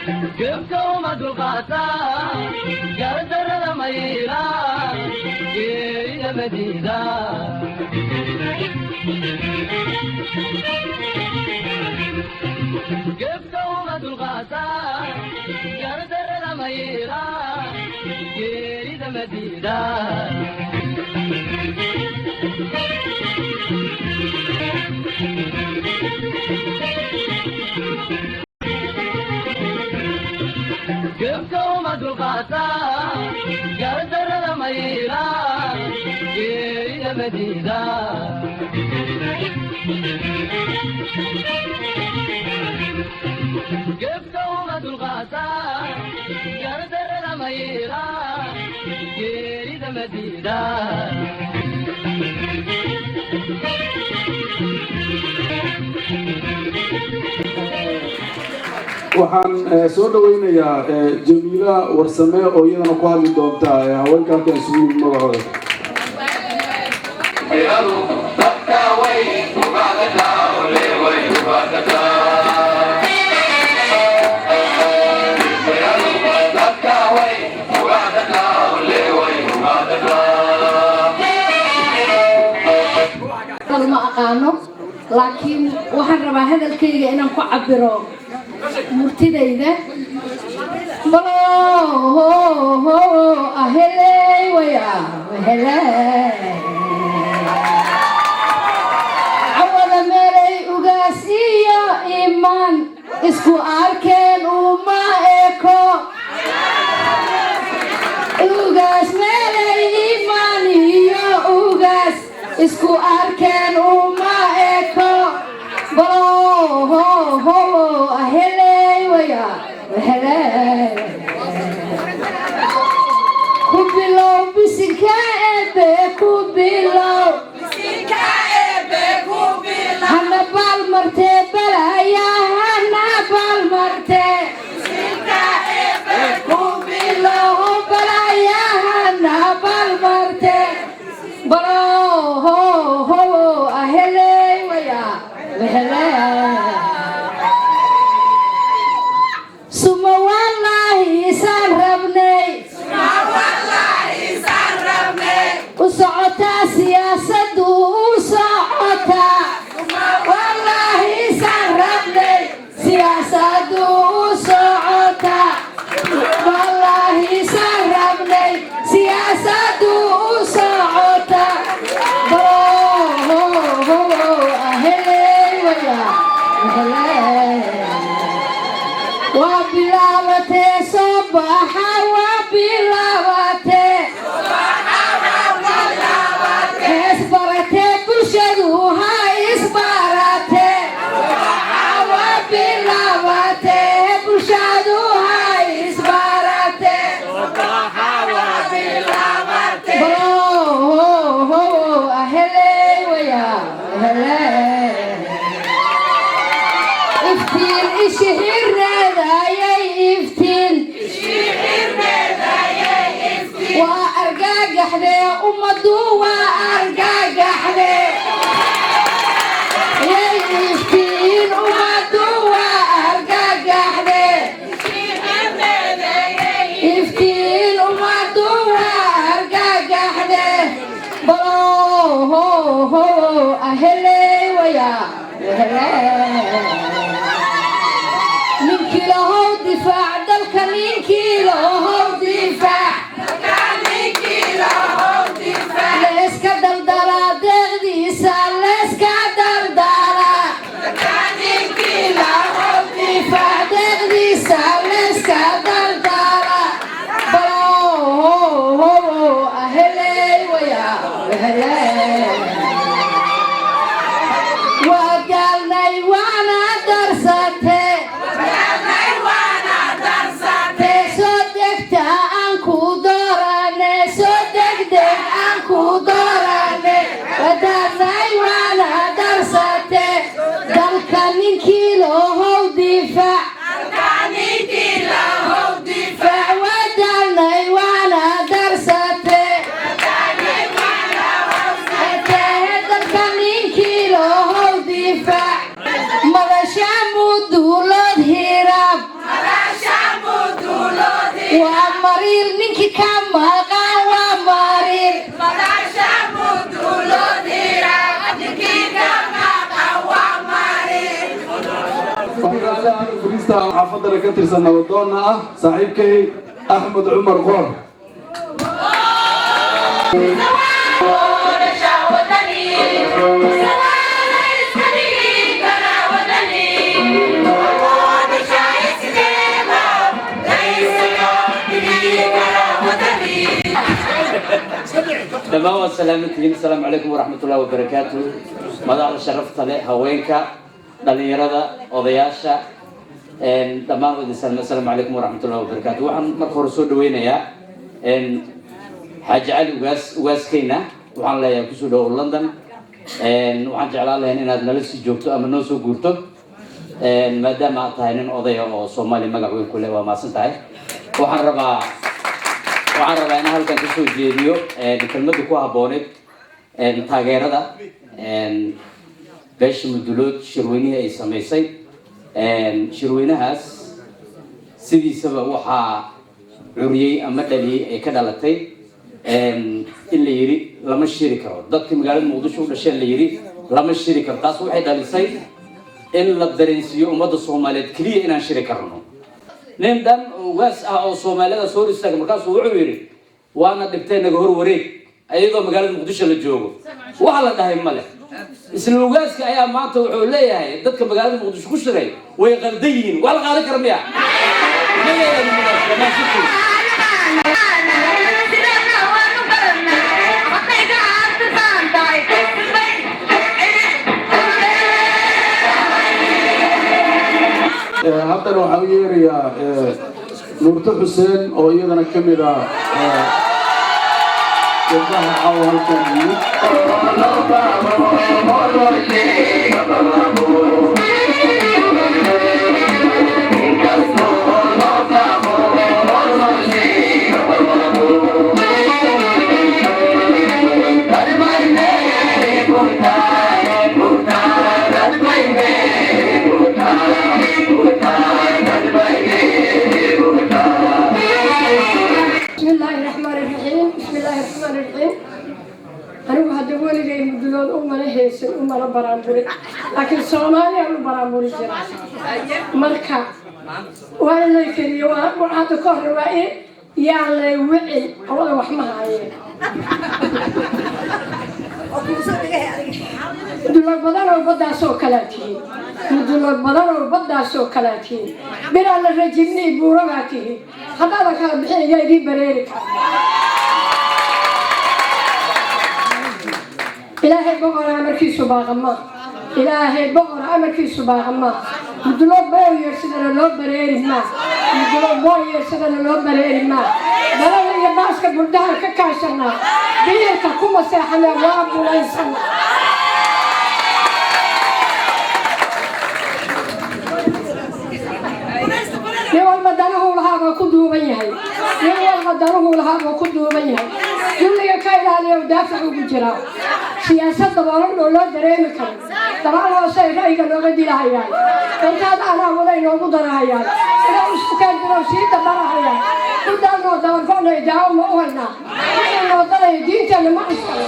قبكم القاطع قدر الميلا يا مدينة قبكم القاطع قدر الميلا يا مدينة قبكم القاطع قدر الميلا يا مدينة قبكم القاطع قدر الميلا يا مدينة waxaan soo dhaweynayaa Jamiila Warsame oo iyadana ku hadli doonta haweenka halkan isugu yimid magacooda ما أقانو لكن waxaan rabaa hadalkayga inaan ku cabiro murtidayda balo ahelay waya ahelay awada meelay ugaas iyo iman isku arkeen uma eko ugaas meelay iman iyo ugaas isku arkeen uma eko balo ahelay waya ahelay kubilow bisinka ebe kubilow hana balmarte balaya hana balmarte kubilow balaya hana balmarte balo ahelay waya ahelay suma wallahi san rabnay usocota siyasadu usocota wallahi san rabnay siyasadu usocota wallahi san rabnay siyasadu usocota ahelay waya ahelay wabilawate sobaha wabilawate isbarate bulshadu ha isbarate wabilawate bulshadu ha isbarate ahelay waya ahelay iftiin ishihirneedayay iftiin waa argagaxde ummadu waa argagaxde yay iftiin ummadu waa argagaxde iftiin ummadu waa argagaxde balo ahelay waya ahelay ninkii lahow difaac dalka ninkii lahow difaac leeska daldalaa deeqdiisa leeska daldalaa difaac deeqdiisa leeska daldalaa balo ahelay waya ahelay waa gaalnay waana darsate soo degta aan ku doorane soo degdeg aan ku doorane wadaanay waana darsate dalka ninkii lahow difaac wadaanay waana darsate dalka ninkii lahow difaac madasha mudulood hirab maqan waa marin madasha mudulodira adkiga maqan waa marin فريستا حافظنا كتر سنة ودونا صاحبكي أحمد عمر غور تمام السلام عليكم ورحمة الله وبركاته مدعو شرفت له هوينك دليرada odayaasha dhammaan السلام عليكم ورحمة الله وبركاته waxaan marka hore soo dhaweynayaa Xaaji Ali Ugaaskeyna waxaan leeyahay ku soo dhaw London waxaan jeclaan lahayn inaad nala sii joogto ama noo soo guurto maadaama aad tahay nin odaya oo Soomaali magac weyn ku leh waa maasan tahay waxaan rabaa in halkan ka soo jeediyo kelmadda ku habooneed taageerada beesha mudulood shirweynaha ay sameysay shirweynahaas sidiisaba waxaa curiyay ama dhaliyay ay ka dhalatay in la yiri lama shiri karo dadka magaalada Muqdisho u dhashay la yiri lama shiri karo taas waxay dhalisay in la dareensiyo ummadda Soomaaliyeed kaliya inaan shiri karno nin dhan ugaas ah oo Soomaalida soo istaagay markaas wuxuu yiri waana dhibtay naga hor wareeg ayadoo magaalada Muqdisho la joogo waxa la dhahay male isla ugaaska ayaa maanta wuxuu leeyahay dadka magaalada Muqdisho ku shiray way qaldan yihiin wala qaadan kara miya haddana waxaan u yeerayaa nuurto xuseen oo iyadana ka mid ah gabdhaha caawa halkan yimid لكن Soomaaliya u baraamuri jiray marka waa la kariyo waa ka horreeyay yaa la wicin awada wax ma haayeen dulad badan oo badaasoo kala tihiin bila la rajibnay buuragaatihi hadaba kala bixinaya idin bareeri kara إلهي بقر أمركي سباغما إلهي بقر أمركي سباغما مدلوب بو يرسدنا لو بريري ما مدلوب بو يرسدنا لو بريري ما بلو يباسك بردها ككاشنا بيرك كوما سيحنا وابو ليسنا يوم المدنه لها وكدوبا يهي يوم المدنه لها وكدوبا يهي كلية كايلالي ودافعوا بجراء سياسة دبارون لو دريمي كان دبارون هو سي رأيك لو بدي لهايان انت هذا أنا ولا ينومو درهايان إذا أسفكان دروسي دبارهايان قدامنا دبارون يدعون مؤهلنا إنه دل يدين تاني ما أسفل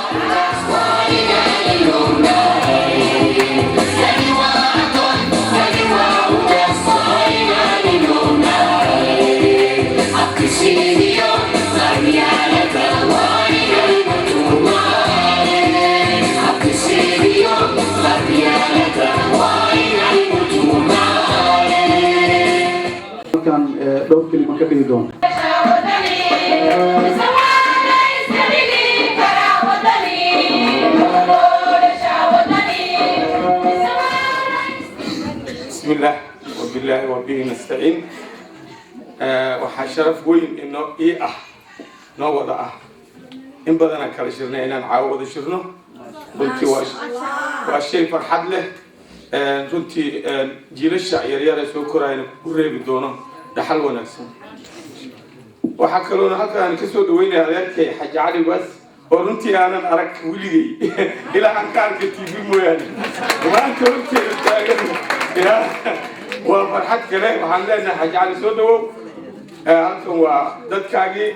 كان دور كلمة كده دون بسم الله وبالله وبه نستعين وحشرف وين إنه نوضع إن بدنا كلا شرنا إن نعاود شرنا قلتي واشيء فرحت له runtii jiilasha yaryar soo korayna ku reebi doono dhaxal wanaagsan waxa kale oo halkaan ka soo dhaweynaa adeerkay Xaaji Ali Ugaas oo runtii aanan arag wiligay ilaa aan qaarka TV mooyaan waan ka runtii taagan waa farxad kale waxaan leenahay Xaaji Ali soo dhawow halkan waa dadkaagii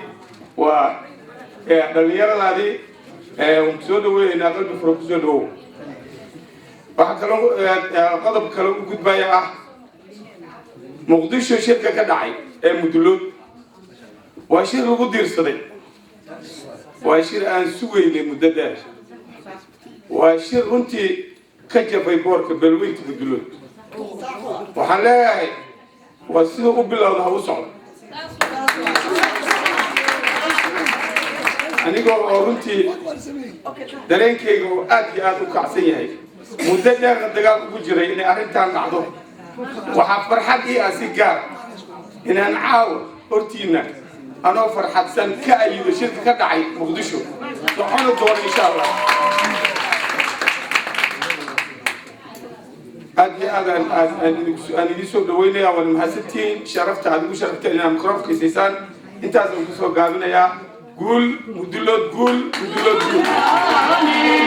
dhalinyaradaadii soo dhaweynaa qalbi furo ku soo dhawow waxaa kaloo qodob kale u gudbaya ah muqdisho shirka ka dhacay ee mudulood waa shir lagu diirsaday waa shir aan sugaynay muddo dheer waa shir runtii ka jafay boorka beelweynta mudulood waxaan leeyahay waa siduu u bilowda ha u socdo anigoo oo runtii dareenkayga oo aad iyo aad u kacsan yahay muddo dheerna dagaal ugu jiray inay arrintaan dhacdo waxaa farxad ii ah si gaar inaan caawa hortiina anoo farxadsan ka ayido shirka ka dhacay muqdisho socono doono insha allah aad iyo aad aan idin soo dhaweynaya waan mahadsantihiin sharafta aad igu sharafteen inaad mikrofonka siisaan intaasaan kusoo gaabinayaa guul mudulood guul mudulood guul